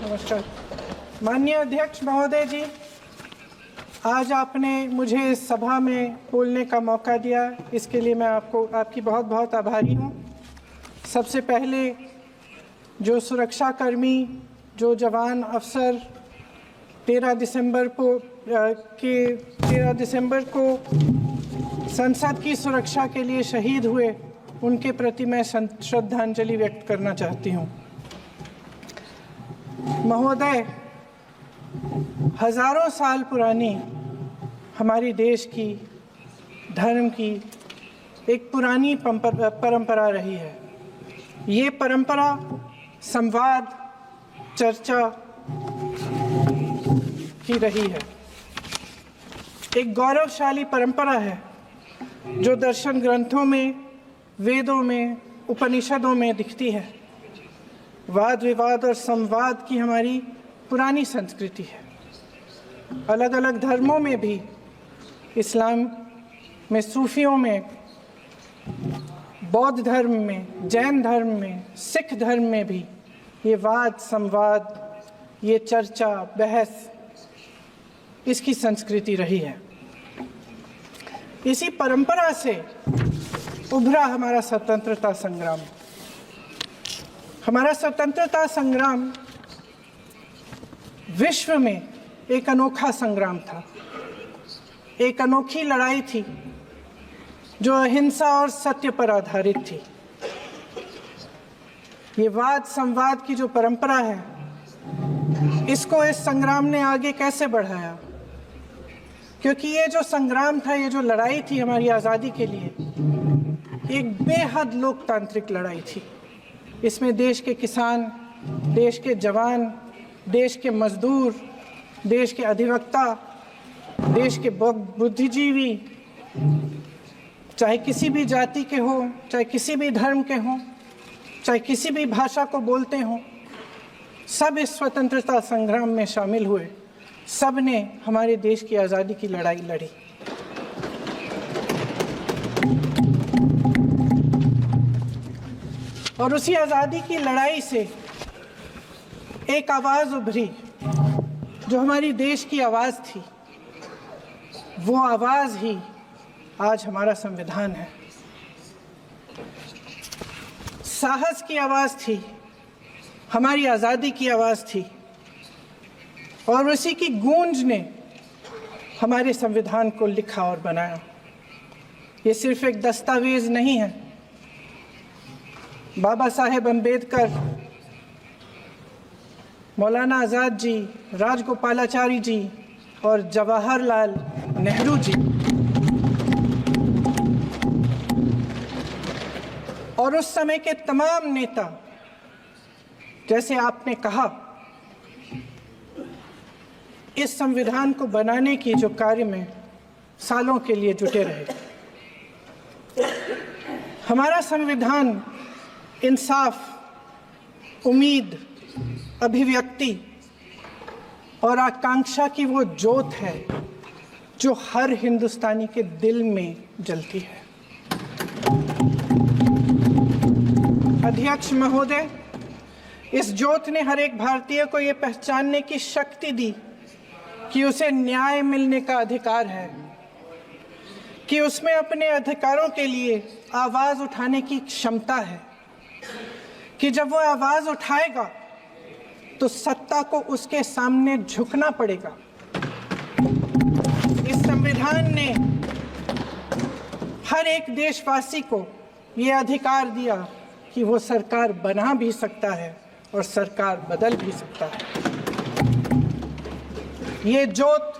नमस्कार। माननीय अध्यक्ष महोदय जी, आज आपने मुझे इस सभा में बोलने का मौका दिया, इसके लिए मैं आपकी बहुत बहुत आभारी हूँ। सबसे पहले जो सुरक्षाकर्मी, जो जवान अफसर 13 दिसंबर को संसद की सुरक्षा के लिए शहीद हुए, उनके प्रति मैं श्रद्धांजलि व्यक्त करना चाहती हूँ। महोदय, हजारों साल पुरानी हमारी देश की, धर्म की एक पुरानी परंपरा रही है। ये परंपरा संवाद, चर्चा की रही है। एक गौरवशाली परंपरा है जो दर्शन ग्रंथों में, वेदों में, उपनिषदों में दिखती है। वाद विवाद और संवाद की हमारी पुरानी संस्कृति है। अलग अलग धर्मों में भी, इस्लाम में, सूफियों में, बौद्ध धर्म में, जैन धर्म में, सिख धर्म में भी ये वाद संवाद, ये चर्चा बहस, इसकी संस्कृति रही है। इसी परंपरा से उभरा हमारा स्वतंत्रता संग्राम। हमारा स्वतंत्रता संग्राम विश्व में एक अनोखा संग्राम था, एक अनोखी लड़ाई थी जो अहिंसा और सत्य पर आधारित थी। ये वाद संवाद की जो परंपरा है, इसको इस संग्राम ने आगे कैसे बढ़ाया? क्योंकि ये जो संग्राम था, ये जो लड़ाई थी हमारी आज़ादी के लिए, एक बेहद लोकतांत्रिक लड़ाई थी। इसमें देश के किसान, देश के जवान, देश के मजदूर, देश के अधिवक्ता, देश के बुद्धिजीवी, चाहे किसी भी जाति के हों, चाहे किसी भी धर्म के हों, चाहे किसी भी भाषा को बोलते हों, सब इस स्वतंत्रता संग्राम में शामिल हुए। सब ने हमारे देश की आज़ादी की लड़ाई लड़ी। और उसी आज़ादी की लड़ाई से एक आवाज़ उभरी जो हमारी देश की आवाज़ थी। वो आवाज़ ही आज हमारा संविधान है। साहस की आवाज़ थी, हमारी आज़ादी की आवाज़ थी, और उसी की गूंज ने हमारे संविधान को लिखा और बनाया। ये सिर्फ एक दस्तावेज नहीं है। बाबा साहेब अम्बेडकर, मौलाना आज़ाद जी, राजगोपालाचारी जी और जवाहरलाल नेहरू जी और उस समय के तमाम नेता, जैसे आपने कहा, इस संविधान को बनाने की जो कार्य में सालों के लिए जुटे रहे। हमारा संविधान इंसाफ, उम्मीद, अभिव्यक्ति और आकांक्षा की वो ज्योत है जो हर हिंदुस्तानी के दिल में जलती है। अध्यक्ष महोदय, इस ज्योत ने हर एक भारतीय को ये पहचानने की शक्ति दी कि उसे न्याय मिलने का अधिकार है, कि उसमें अपने अधिकारों के लिए आवाज़ उठाने की क्षमता है, कि जब वो आवाज़ उठाएगा तो सत्ता को उसके सामने झुकना पड़ेगा। इस संविधान ने हर एक देशवासी को ये अधिकार दिया कि वो सरकार बना भी सकता है और सरकार बदल भी सकता है। ये ज्योत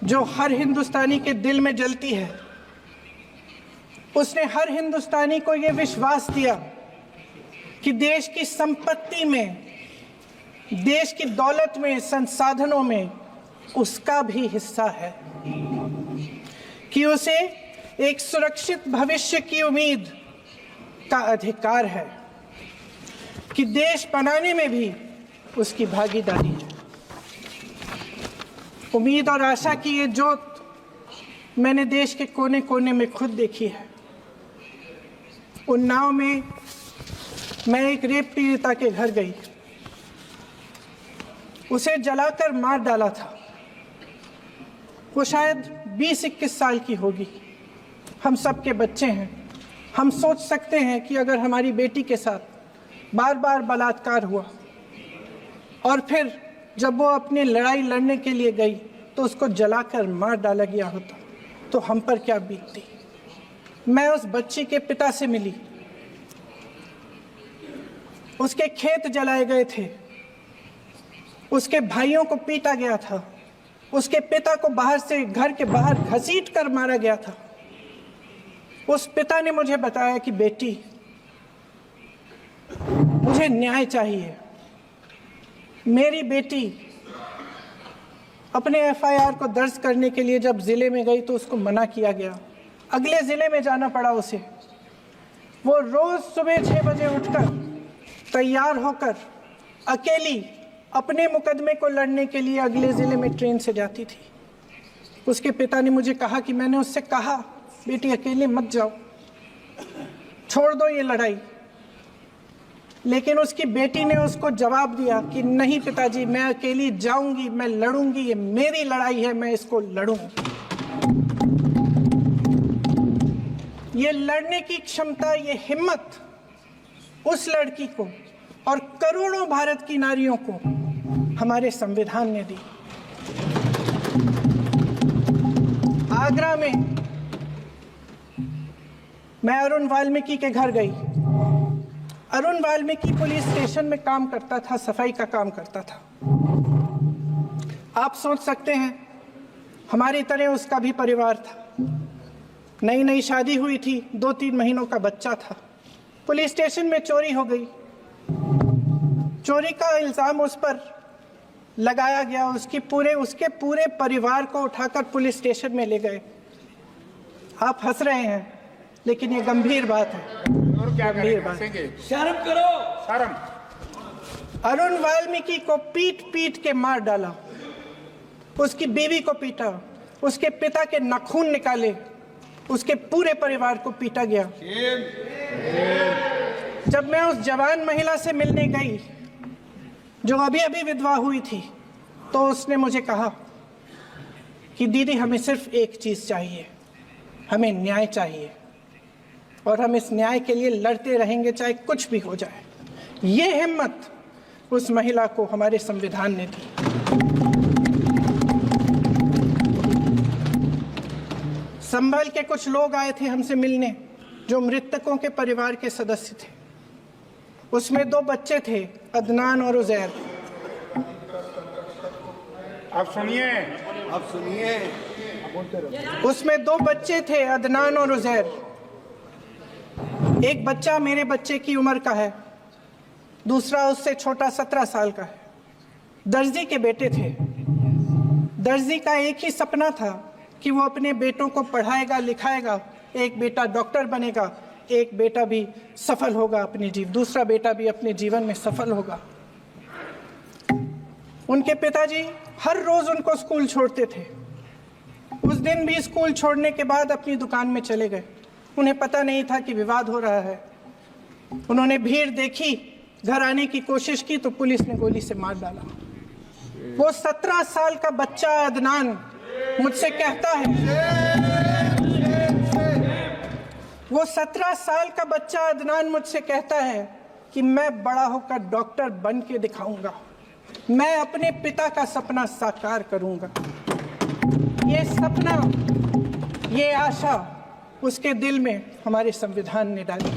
जो हर हिंदुस्तानी के दिल में जलती है, उसने हर हिंदुस्तानी को ये विश्वास दिया कि देश की संपत्ति में, देश की दौलत में, संसाधनों में उसका भी हिस्सा है, कि उसे एक सुरक्षित भविष्य की उम्मीद का अधिकार है, कि देश बनाने में भी उसकी भागीदारी है। उम्मीद और आशा की ये ज्योत मैंने देश के कोने कोने में खुद देखी है। उन्नाव में मैं एक रेप पीड़िता के घर गई। उसे जलाकर मार डाला था। वो शायद 20-21 साल की होगी। हम सब के बच्चे हैं। हम सोच सकते हैं कि अगर हमारी बेटी के साथ बार बार बलात्कार हुआ और फिर जब वो अपनी लड़ाई लड़ने के लिए गई तो उसको जलाकर मार डाला गया होता तो हम पर क्या बीतती। मैं उस बच्ची के पिता से मिली। उसके खेत जलाए गए थे, उसके भाइयों को पीटा गया था, उसके पिता को बाहर से घर के बाहर घसीट कर मारा गया था। उस पिता ने मुझे बताया कि बेटी, मुझे न्याय चाहिए। मेरी बेटी अपने एफआईआर को दर्ज करने के लिए जब जिले में गई तो उसको मना किया गया। अगले जिले में जाना पड़ा उसे। वो रोज सुबह 6 बजे उठकर तैयार होकर अकेली अपने मुकदमे को लड़ने के लिए अगले जिले में ट्रेन से जाती थी। उसके पिता ने मुझे कहा कि मैंने उससे कहा, बेटी अकेले मत जाओ, छोड़ दो ये लड़ाई। लेकिन उसकी बेटी ने उसको जवाब दिया कि नहीं पिताजी, मैं अकेली जाऊंगी, मैं लड़ूंगी, ये मेरी लड़ाई है, मैं इसको लड़ूंगी। ये लड़ने की क्षमता, ये हिम्मत उस लड़की को और करोड़ों भारत की नारियों को हमारे संविधान ने दी। आगरा में मैं अरुण वाल्मीकि के घर गई। अरुण वाल्मीकि पुलिस स्टेशन में काम करता था, सफाई का काम करता था। आप सोच सकते हैं हमारी तरह उसका भी परिवार था। नई नई शादी हुई थी, 2-3 महीनों का बच्चा था। पुलिस स्टेशन में चोरी हो गई। चोरी का इल्जाम उस पर लगाया गया। उसके पूरे परिवार को उठाकर पुलिस स्टेशन में ले गए। आप हंस रहे हैं, लेकिन ये गंभीर बात है। गंभीर बात। शर्म करो, शर्म। अरुण वाल्मीकि को पीट पीट के मार डाला। उसकी बीवी को पीटा, उसके पिता के नाखून निकाले, उसके पूरे परिवार को पीटा गया। जब मैं उस जवान महिला से मिलने गई जो अभी अभी विधवा हुई थी, तो उसने मुझे कहा कि दीदी, हमें सिर्फ एक चीज चाहिए, हमें न्याय चाहिए और हम इस न्याय के लिए लड़ते रहेंगे, चाहे कुछ भी हो जाए। ये हिम्मत उस महिला को हमारे संविधान ने दी। संभल के कुछ लोग आए थे हमसे मिलने जो मृतकों के परिवार के सदस्य थे। उसमें 2 बच्चे थे, अदनान और उजैर। आप सुनिए। उसमें 2 बच्चे थे, अदनान और उजैर। एक बच्चा मेरे बच्चे की उम्र का है, दूसरा उससे छोटा 17 साल का है। दर्जी के बेटे थे। दर्जी का एक ही सपना था कि वो अपने बेटों को पढ़ाएगा, लिखाएगा। एक बेटा डॉक्टर बनेगा, एक बेटा भी सफल होगा दूसरा बेटा भी अपने जीवन में सफल होगा। उनके पिताजी हर रोज उनको स्कूल छोड़ते थे। उस दिन भी स्कूल छोड़ने के बाद अपनी दुकान में चले गए। उन्हें पता नहीं था कि विवाद हो रहा है। उन्होंने भीड़ देखी, घर आने की कोशिश की तो पुलिस ने गोली से मार डाला। वो 17 साल का बच्चा अदनान मुझसे कहता है, वो 17 साल का बच्चा अदनान मुझसे कहता है कि मैं बड़ा होकर डॉक्टर बन के दिखाऊंगा, मैं अपने पिता का सपना साकार करूंगा। ये सपना, ये आशा उसके दिल में हमारे संविधान ने डाली।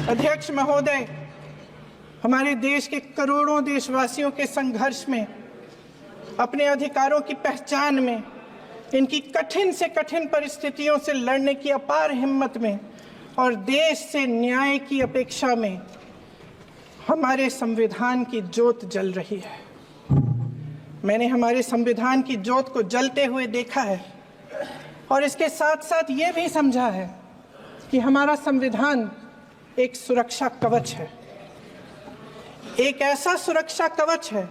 अध्यक्ष महोदय, हमारे देश के करोड़ों देशवासियों के संघर्ष में, अपने अधिकारों की पहचान में, इनकी कठिन से कठिन परिस्थितियों से लड़ने की अपार हिम्मत में और देश से न्याय की अपेक्षा में हमारे संविधान की ज्योत जल रही है। मैंने हमारे संविधान की ज्योत को जलते हुए देखा है और इसके साथ साथ ये भी समझा है कि हमारा संविधान एक सुरक्षा कवच है। एक ऐसा सुरक्षा कवच है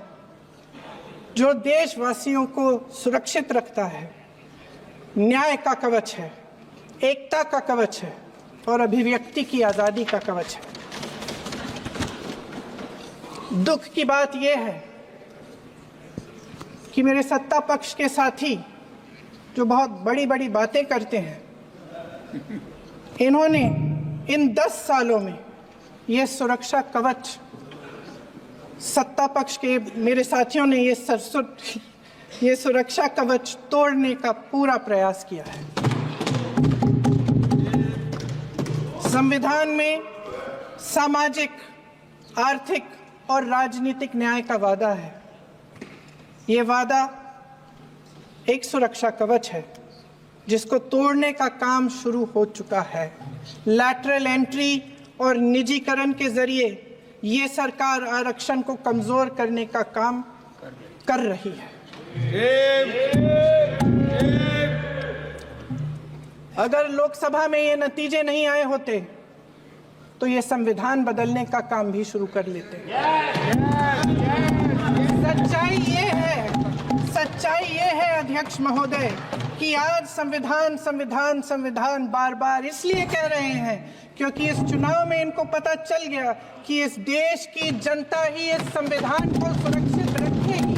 जो देशवासियों को सुरक्षित रखता है, न्याय का कवच है, एकता का कवच है और अभिव्यक्ति की आज़ादी का कवच है। दुख की बात यह है कि मेरे सत्ता पक्ष के साथी जो बहुत बड़ी बड़ी बातें करते हैं, इन्होंने इन 10 सालों में ये सुरक्षा कवच, सत्ता पक्ष के मेरे साथियों ने ये सुरक्षा कवच तोड़ने का पूरा प्रयास किया है। संविधान में सामाजिक, आर्थिक और राजनीतिक न्याय का वादा है। ये वादा एक सुरक्षा कवच है जिसको तोड़ने का काम शुरू हो चुका है। लैटरल एंट्री और निजीकरण के जरिए ये सरकार आरक्षण को कमजोर करने का काम कर रही है। अगर लोकसभा में ये नतीजे नहीं आए होते तो ये संविधान बदलने का काम भी शुरू कर लेते। सच्चाई ये है अध्यक्ष महोदय कि आज संविधान बार बार इसलिए कह रहे हैं क्योंकि इस चुनाव में इनको पता चल गया कि इस देश की जनता ही इस संविधान को सुरक्षित रखेगी,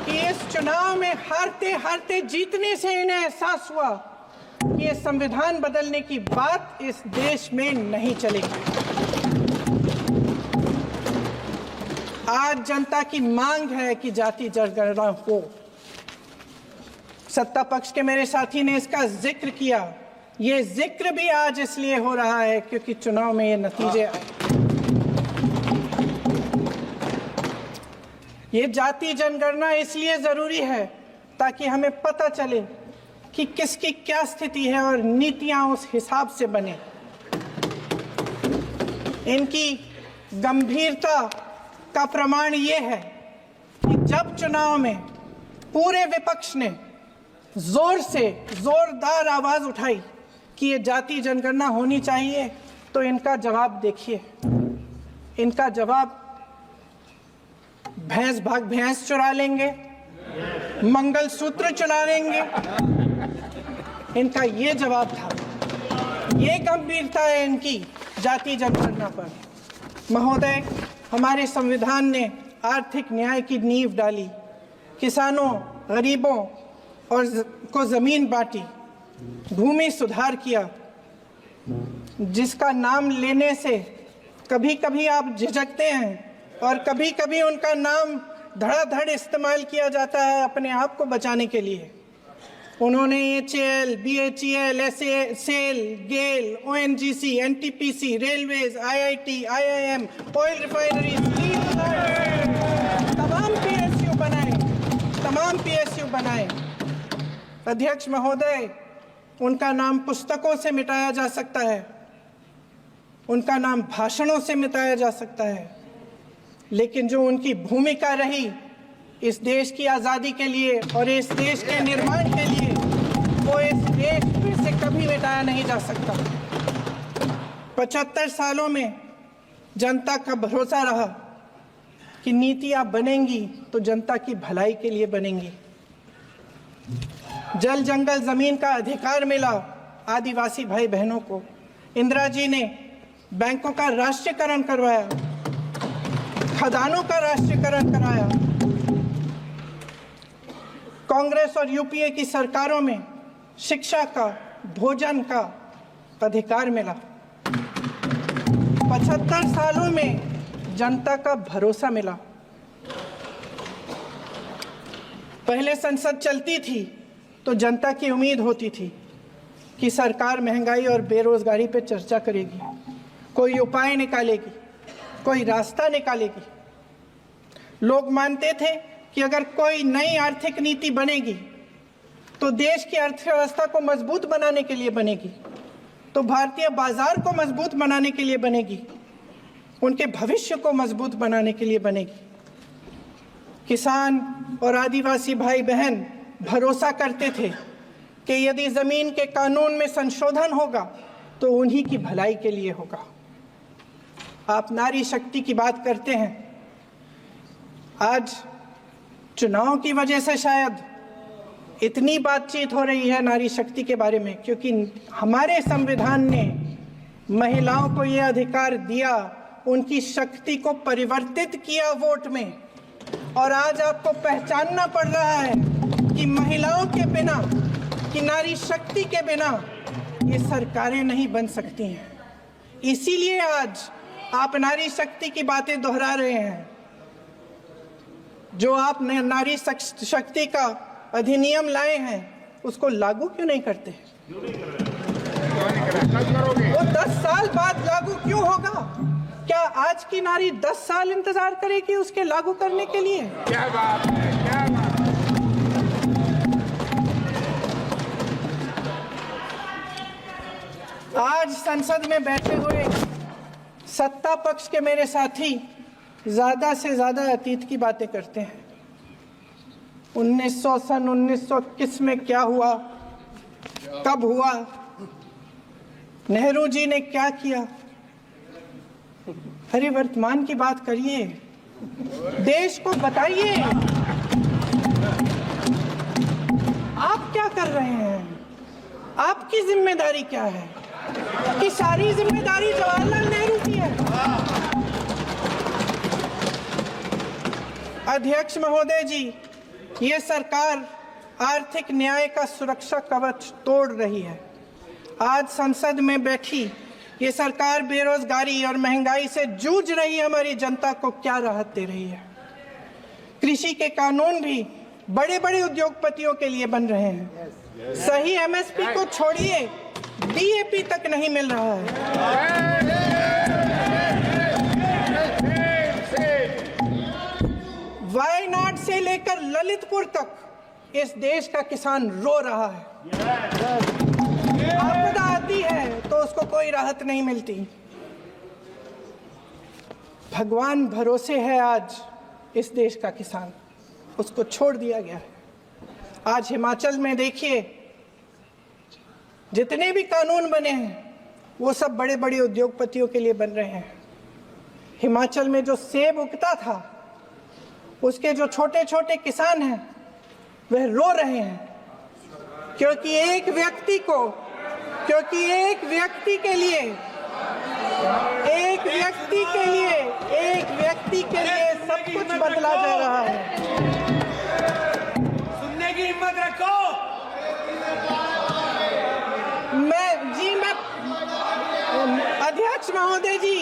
कि इस चुनाव में हारते हारते जीतने से इन्हें एहसास हुआ कि ये संविधान बदलने की बात इस देश में नहीं चलेगी। आज जनता की मांग है कि जाति जनगणना हो। सत्ता पक्ष के मेरे साथी ने इसका जिक्र किया। ये जिक्र भी आज इसलिए हो रहा है क्योंकि चुनाव में ये नतीजे आए। ये जाति जनगणना इसलिए जरूरी है ताकि हमें पता चले कि किसकी क्या स्थिति है और नीतियां उस हिसाब से बने। इनकी गंभीरता का प्रमाण ये है कि जब चुनाव में पूरे विपक्ष ने जोरदार आवाज उठाई कि ये जाति जनगणना होनी चाहिए, तो इनका जवाब देखिए। इनका जवाब भैंस भाग भैंस चुरा लेंगे, मंगलसूत्र चुरा लेंगे। इनका ये जवाब था। ये गंभीरता है इनकी जाति जनगणना पर। महोदय, हमारे संविधान ने आर्थिक न्याय की नींव डाली, किसानों, गरीबों और को जमीन बांटी, भूमि सुधार किया, जिसका नाम लेने से कभी कभी आप झिझकते हैं और कभी कभी उनका नाम धड़ाधड़ इस्तेमाल किया जाता है अपने आप को बचाने के लिए। उन्होंने HAL, BHEL, SAIL, गेल, ONGC, NTPC, railways, IIT, IIM, oil refineries, तमाम PSU बनाए। अध्यक्ष महोदय, उनका नाम पुस्तकों से मिटाया जा सकता है, उनका नाम भाषणों से मिटाया जा सकता है, लेकिन जो उनकी भूमिका रही इस देश की आज़ादी के लिए और इस देश के निर्माण के लिए, वो इस देश से कभी मिटाया नहीं जा सकता। 75 सालों में जनता का भरोसा रहा कि नीतियां बनेंगी तो जनता की भलाई के लिए बनेंगी। जल जंगल जमीन का अधिकार मिला आदिवासी भाई बहनों को। इंदिरा जी ने बैंकों का राष्ट्रीयकरण करवाया, खदानों का राष्ट्रीयकरण कराया। कांग्रेस और यूपीए की सरकारों में शिक्षा का, भोजन का अधिकार मिला। 75 सालों में जनता का भरोसा मिला। पहले संसद चलती थी तो जनता की उम्मीद होती थी कि सरकार महंगाई और बेरोजगारी पर चर्चा करेगी, कोई उपाय निकालेगी, कोई रास्ता निकालेगी। लोग मानते थे कि अगर कोई नई आर्थिक नीति बनेगी तो देश की अर्थव्यवस्था को मजबूत बनाने के लिए बनेगी, तो भारतीय बाजार को मजबूत बनाने के लिए बनेगी, उनके भविष्य को मजबूत बनाने के लिए बनेगी। किसान और आदिवासी भाई बहन भरोसा करते थे कि यदि जमीन के कानून में संशोधन होगा तो उन्हीं की भलाई के लिए होगा। आप नारी शक्ति की बात करते हैं। आज चुनाव की वजह से शायद इतनी बातचीत हो रही है नारी शक्ति के बारे में, क्योंकि हमारे संविधान ने महिलाओं को ये अधिकार दिया उनकी शक्ति को परिवर्तित किया वोट में, और आज आपको पहचानना पड़ रहा है कि महिलाओं के बिना, कि नारी शक्ति के बिना ये सरकारें नहीं बन सकती हैं। इसीलिए आज आप नारी शक्ति की बातें दोहरा रहे हैं। जो आप नारी शक्ति का अधिनियम लाए हैं उसको लागू क्यों नहीं करते? वो 10 साल बाद लागू क्यों होगा? क्या आज की नारी 10 साल इंतजार करेगी उसके लागू करने के लिए? क्या बात है, क्या बात है। आज संसद में बैठे हुए सत्ता पक्ष के मेरे साथी ज्यादा से ज्यादा अतीत की बातें करते हैं। 1921 में क्या हुआ, कब हुआ, नेहरू जी ने क्या किया। अरे वर्तमान की बात करिए, देश को बताइए आप क्या कर रहे हैं, आपकी जिम्मेदारी क्या है? कि सारी जिम्मेदारी जवाहरलाल नेहरू की है। अध्यक्ष महोदय जी, ये सरकार आर्थिक न्याय का सुरक्षा कवच तोड़ रही है। आज संसद में बैठी ये सरकार बेरोजगारी और महंगाई से जूझ रही हमारी जनता को क्या राहत दे रही है? कृषि के कानून भी बड़े बड़े उद्योगपतियों के लिए बन रहे हैं। सही एमएसपी को छोड़िए, डीएपी तक नहीं मिल रहा है। वायनाड से लेकर ललितपुर तक इस देश का किसान रो रहा है। आपदा आती है तो उसको कोई राहत नहीं मिलती। भगवान भरोसे है आज इस देश का किसान, उसको छोड़ दिया गया है। आज हिमाचल में देखिए, जितने भी कानून बने हैं वो सब बड़े बड़े उद्योगपतियों के लिए बन रहे हैं। हिमाचल में जो सेब उगता था उसके जो छोटे छोटे किसान हैं वह रो रहे हैं, क्योंकि एक व्यक्ति के लिए सब कुछ बदला जा रहा है। सुनने की हिम्मत रखो। अध्यक्ष महोदय जी,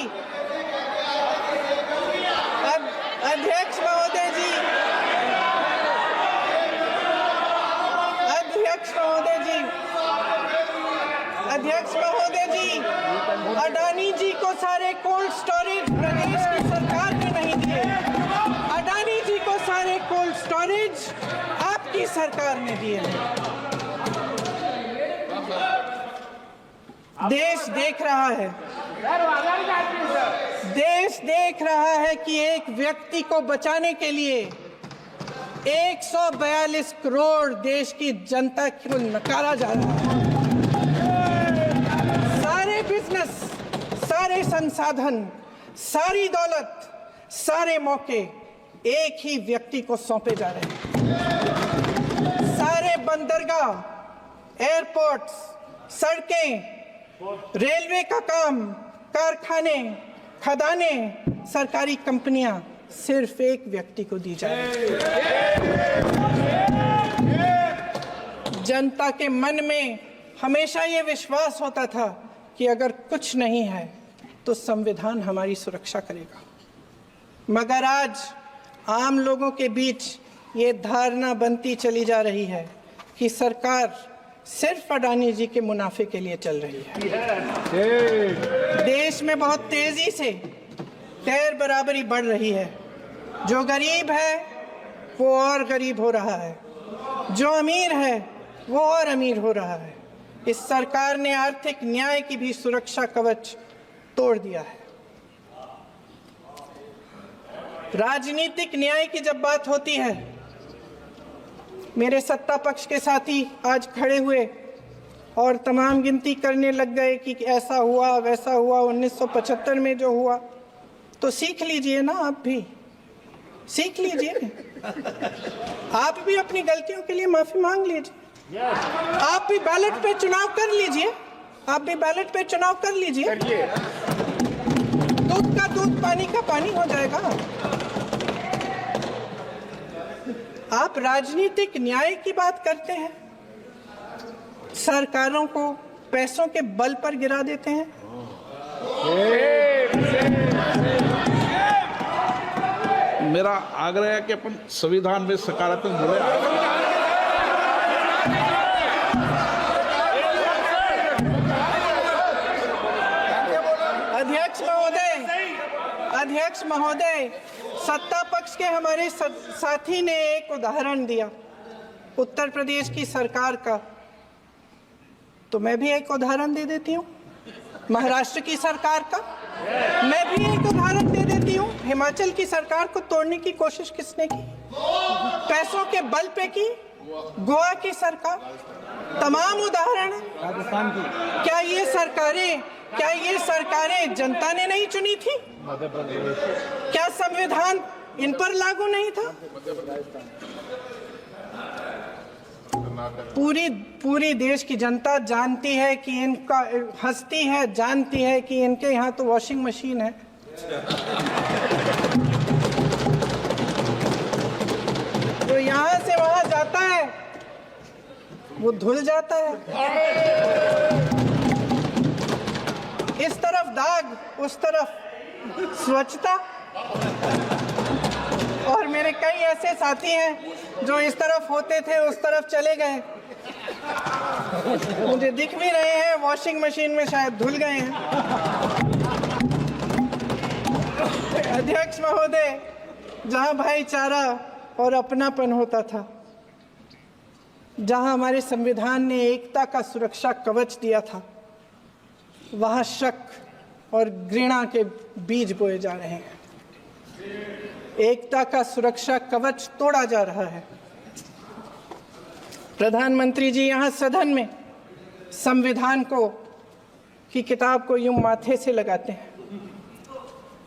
अध्यक्ष महोदय जी, अडानी जी को सारे कोल्ड स्टोरेज प्रदेश की सरकार ने नहीं दिए। अडानी जी को सारे कोल्ड स्टोरेज आपकी सरकार ने दिए। देश देख रहा है कि एक व्यक्ति को बचाने के लिए 142 करोड़ देश की जनता को नकारा जा रहा है। सारे बिजनेस, सारे संसाधन, सारी दौलत, सारे मौके एक ही व्यक्ति को सौंपे जा रहे हैं। सारे बंदरगाह, एयरपोर्ट्स, सड़कें, रेलवे का काम, कारखाने, खदाने, सरकारी कंपनियां सिर्फ एक व्यक्ति को दी जाए। जनता के मन में हमेशा ये विश्वास होता था कि अगर कुछ नहीं है तो संविधान हमारी सुरक्षा करेगा, मगर आज आम लोगों के बीच ये धारणा बनती चली जा रही है कि सरकार सिर्फ अडानी जी के मुनाफे के लिए चल रही है। देश में बहुत तेजी से गैर बराबरी बढ़ रही है। जो गरीब है वो और गरीब हो रहा है, जो अमीर है वो और अमीर हो रहा है। इस सरकार ने आर्थिक न्याय की भी सुरक्षा कवच तोड़ दिया है। राजनीतिक न्याय की जब बात होती है, मेरे सत्ता पक्ष के साथी आज खड़े हुए और तमाम गिनती करने लग गए कि ऐसा हुआ वैसा हुआ 1975 में जो हुआ, तो सीख लीजिए ना, आप भी सीख लीजिए। आप भी अपनी गलतियों के लिए माफी मांग लीजिए। आप भी बैलेट पे चुनाव कर लीजिए। दूध का दूध दूध पानी का पानी हो जाएगा। आप राजनीतिक न्याय की बात करते हैं, सरकारों को पैसों के बल पर गिरा देते हैं। मेरा आग्रह है कि अपन संविधान में सकारात्मक जुड़े। अध्यक्ष महोदय, सत्ता पक्ष के हमारे साथी ने एक उदाहरण दिया उत्तर प्रदेश की सरकार का, तो मैं भी एक उदाहरण दे देती हूँ महाराष्ट्र की सरकार का। मैं भी एक उदाहरण दे देती हूँ हिमाचल की सरकार को तोड़ने की कोशिश किसने की, पैसों के बल पे की, गोवा की सरकार। तमाम उदाहरण है। राजस्थान की क्या ये सरकारें जनता ने नहीं चुनी थी? क्या संविधान इन पर लागू नहीं था? पूरी देश की जनता जानती है कि इनका हंसती है, जानती है कि इनके यहाँ तो वॉशिंग मशीन है। तो यहाँ से वहां जाता है, वो धुल जाता है। इस तरफ दाग, उस तरफ स्वच्छता। और मेरे कई ऐसे साथी हैं जो इस तरफ होते थे उस तरफ चले गए, मुझे दिख भी रहे हैं, वॉशिंग मशीन में शायद धुल गए हैं। अध्यक्ष महोदय, जहां भाईचारा और अपनापन होता था, जहां हमारे संविधान ने एकता का सुरक्षा कवच दिया था, वहां शक और घृणा के बीज बोए जा रहे हैं। एकता का सुरक्षा कवच तोड़ा जा रहा है। प्रधानमंत्री जी यहाँ सदन में संविधान की किताब को यूं माथे से लगाते हैं,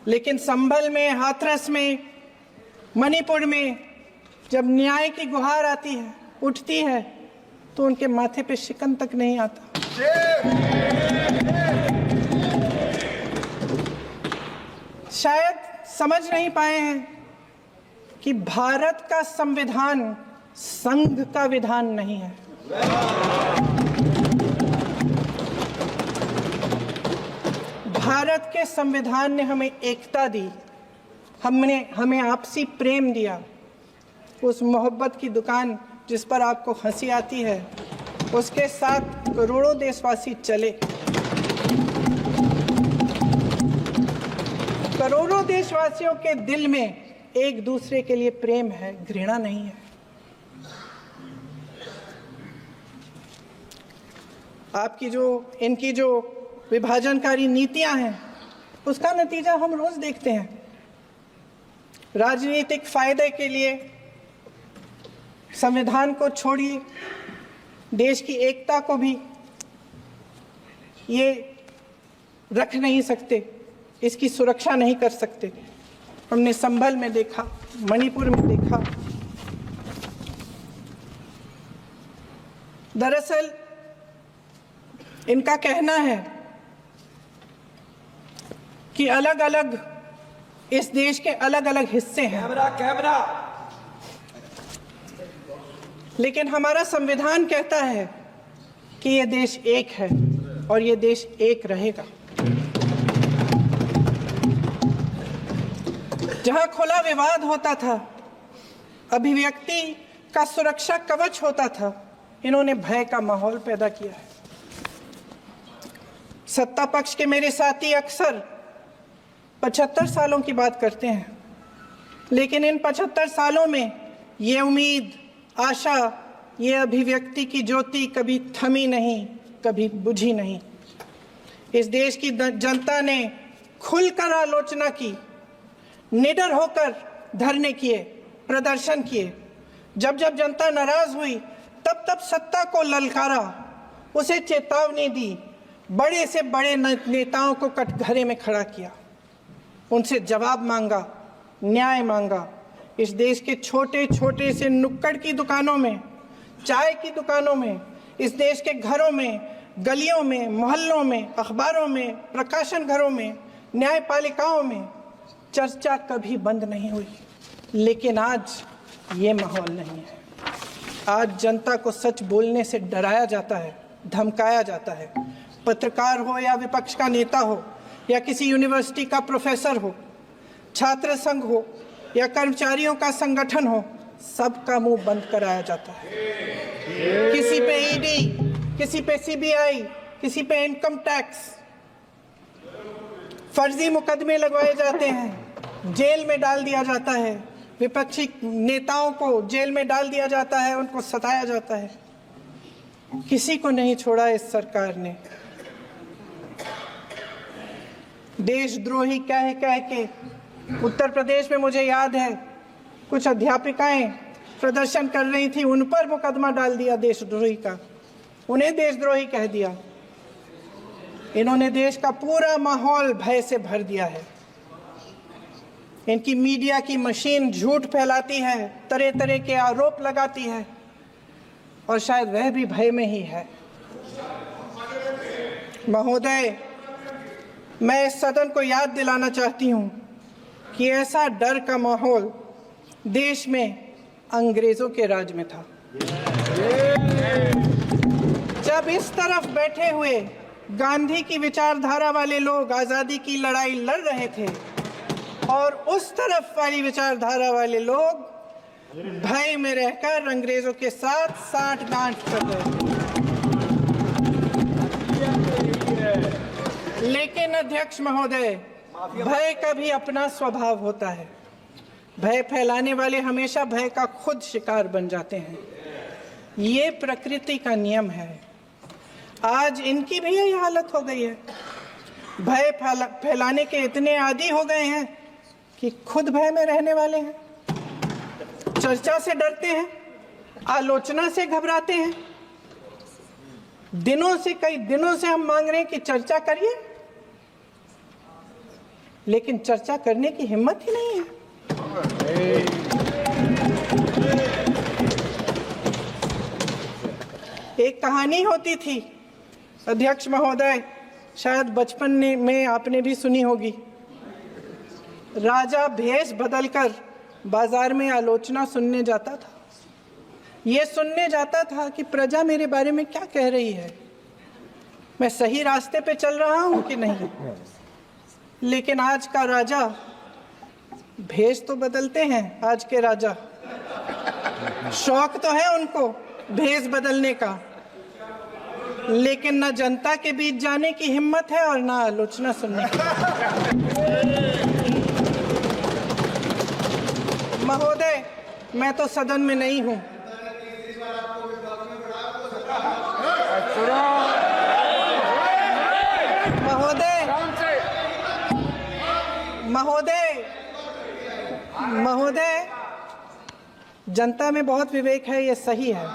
लेकिन संभल में, हाथरस में, मणिपुर में जब न्याय की गुहार आती है, उठती है, तो उनके माथे पे शिकन तक नहीं आता। शायद समझ नहीं पाए हैं कि भारत का संविधान संघ का विधान नहीं है। भारत के संविधान ने हमें एकता दी, हमें आपसी प्रेम दिया। उस मोहब्बत की दुकान जिस पर आपको हंसी आती है, उसके साथ करोड़ों देशवासी चले। करोड़ों देशवासियों के दिल में एक दूसरे के लिए प्रेम है, घृणा नहीं है। इनकी जो विभाजनकारी नीतियां हैं, उसका नतीजा हम रोज देखते हैं। राजनीतिक फायदे के लिए संविधान को छोड़िए, देश की एकता को भी ये रख नहीं सकते, इसकी सुरक्षा नहीं कर सकते। हमने संभल में देखा, मणिपुर में देखा। दरअसल इनका कहना है कि अलग अलग इस देश के अलग अलग हिस्से हैं, लेकिन हमारा संविधान कहता है कि ये देश एक है और ये देश एक रहेगा। जहां खुला विवाद होता था, अभिव्यक्ति का सुरक्षा कवच होता था, इन्होंने भय का माहौल पैदा किया है। सत्ता पक्ष के मेरे साथी अक्सर 75 सालों की बात करते हैं, लेकिन इन 75 सालों में ये उम्मीद, आशा, ये अभिव्यक्ति की ज्योति कभी थमी नहीं, कभी बुझी नहीं। इस देश की जनता ने खुलकर आलोचना की, निडर होकर धरने किए, प्रदर्शन किए। जब जब जनता नाराज हुई, तब तब सत्ता को ललकारा, उसे चेतावनी दी, बड़े से बड़े नेताओं को कटघरे में खड़ा किया, उनसे जवाब मांगा, न्याय मांगा। इस देश के छोटे छोटे से नुक्कड़ की दुकानों में, चाय की दुकानों में, इस देश के घरों में, गलियों में, मोहल्लों में, अखबारों में, प्रकाशन घरों में, न्यायपालिकाओं में चर्चा कभी बंद नहीं हुई। लेकिन आज ये माहौल नहीं है। आज जनता को सच बोलने से डराया जाता है, धमकाया जाता है। पत्रकार हो या विपक्ष का नेता हो या किसी यूनिवर्सिटी का प्रोफेसर हो, छात्र संघ हो या कर्मचारियों का संगठन हो, सबका मुंह बंद कराया जाता है। किसी पे ईडी, किसी पे सीबीआई, किसी पे इनकम टैक्स, फर्जी मुकदमे लगवाए जाते हैं, जेल में डाल दिया जाता है। विपक्षी नेताओं को जेल में डाल दिया जाता है, उनको सताया जाता है। किसी को नहीं छोड़ा इस सरकार ने। देशद्रोही कह के उत्तर प्रदेश में मुझे याद है कुछ अध्यापिकाएं प्रदर्शन कर रही थी, उन पर मुकदमा डाल दिया देशद्रोही का, उन्हें देशद्रोही कह दिया। इन्होंने देश का पूरा माहौल भय से भर दिया है। इनकी मीडिया की मशीन झूठ फैलाती है, तरह तरह के आरोप लगाती है, और शायद वह भी भय में ही है। महोदय, मैं इस सदन को याद दिलाना चाहती हूं कि ऐसा डर का माहौल देश में अंग्रेजों के राज में था। जब इस तरफ बैठे हुए गांधी की विचारधारा वाले लोग आज़ादी की लड़ाई लड़ रहे थे और उस तरफ वाली विचारधारा वाले लोग भय में रहकर अंग्रेजों के साथ साठ-गांठ कर रहे थे। लेकिन अध्यक्ष महोदय, भय का भी अपना स्वभाव होता है। भय फैलाने वाले हमेशा भय का खुद शिकार बन जाते हैं। ये प्रकृति का नियम है। आज इनकी भी यही हालत हो गई है। भय फैलाने के इतने आदी हो गए हैं कि खुद भय में रहने वाले हैं। चर्चा से डरते हैं, आलोचना से घबराते हैं। कई दिनों से हम मांग रहे हैं कि चर्चा करिए, लेकिन चर्चा करने की हिम्मत ही नहीं है। एक कहानी होती थी अध्यक्ष महोदय, शायद बचपन में आपने भी सुनी होगी। राजा भेष बदलकर बाजार में आलोचना सुनने जाता था। ये सुनने जाता था कि प्रजा मेरे बारे में क्या कह रही है, मैं सही रास्ते पे चल रहा हूं कि नहीं। लेकिन आज का राजा, भेष तो बदलते हैं आज के राजा, शौक तो है उनको भेष बदलने का, लेकिन न जनता के बीच जाने की हिम्मत है और न आलोचना सुनने की। महोदय, मैं तो सदन में नहीं हूं। महोदय, जनता में बहुत विवेक है, ये सही है।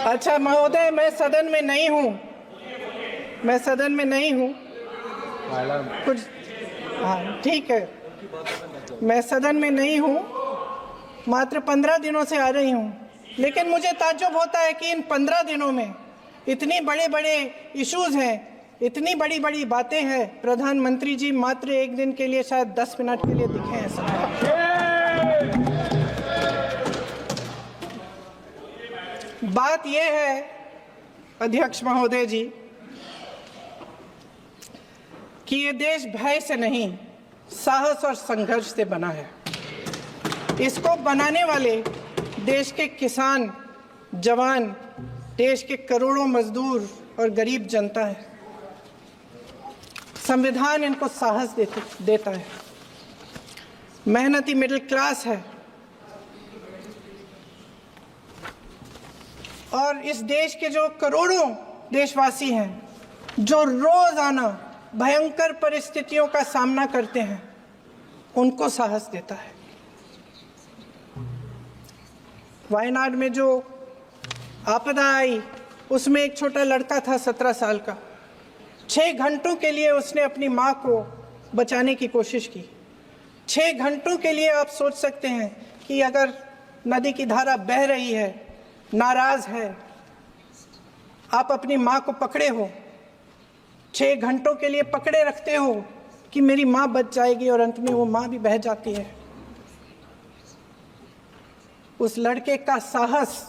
अच्छा महोदय, मैं सदन में नहीं हूँ, कुछ हाँ ठीक है, मैं सदन में नहीं हूँ, मात्र 15 दिनों से आ रही हूँ। लेकिन मुझे ताज्जुब होता है कि इन 15 दिनों में इतनी बड़े इश्यूज हैं, इतनी बड़ी बातें हैं। प्रधानमंत्री जी मात्र एक दिन के लिए, शायद 10 मिनट के लिए दिखे हैं सर। बात यह है अध्यक्ष महोदय जी कि ये देश भय से नहीं, साहस और संघर्ष से बना है। इसको बनाने वाले देश के किसान, जवान, देश के करोड़ों मजदूर और गरीब जनता है। संविधान इनको साहस देता है। मेहनती मिडिल क्लास है। और इस देश के जो करोड़ों देशवासी हैं, जो रोजाना भयंकर परिस्थितियों का सामना करते हैं, उनको साहस देता है। वायनाड में जो आपदा आई, उसमें एक छोटा लड़का था 17 साल का। 6 घंटों के लिए उसने अपनी माँ को बचाने की कोशिश की। 6 घंटों के लिए आप सोच सकते हैं कि अगर नदी की धारा बह रही है, नाराज है, आप अपनी माँ को पकड़े हो, 6 घंटों के लिए पकड़े रखते हो कि मेरी माँ बच जाएगी, और अंत में वो माँ भी बह जाती है। उस लड़के का साहस,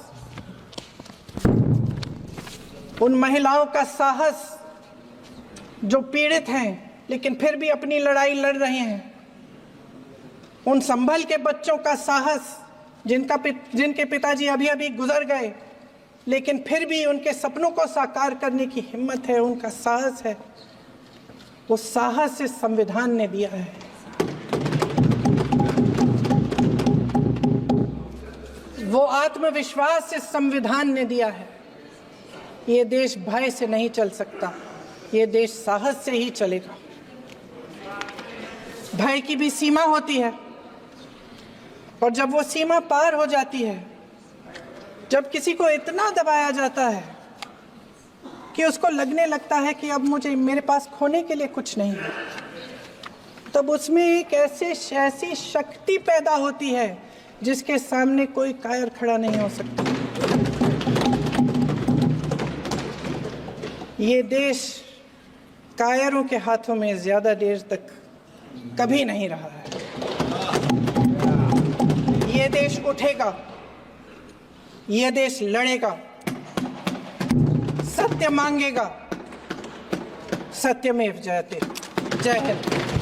उन महिलाओं का साहस जो पीड़ित हैं लेकिन फिर भी अपनी लड़ाई लड़ रहे हैं, उन संभल के बच्चों का साहस जिनके पिताजी अभी अभी गुजर गए लेकिन फिर भी उनके सपनों को साकार करने की हिम्मत है, उनका साहस है, वो साहस इस संविधान ने दिया है। वो आत्मविश्वास इस संविधान ने दिया है। ये देश भय से नहीं चल सकता, ये देश साहस से ही चलेगा। भय की भी सीमा होती है, और जब वो सीमा पार हो जाती है, जब किसी को इतना दबाया जाता है कि उसको लगने लगता है कि अब मेरे पास खोने के लिए कुछ नहीं है, तब उसमें एक ऐसी शक्ति पैदा होती है जिसके सामने कोई कायर खड़ा नहीं हो सकता। ये देश कायरों के हाथों में ज्यादा देर तक कभी नहीं रहा है। ये देश उठेगा, ये देश लड़ेगा, सत्य मांगेगा, सत्यमेव जयते। जय हिंद।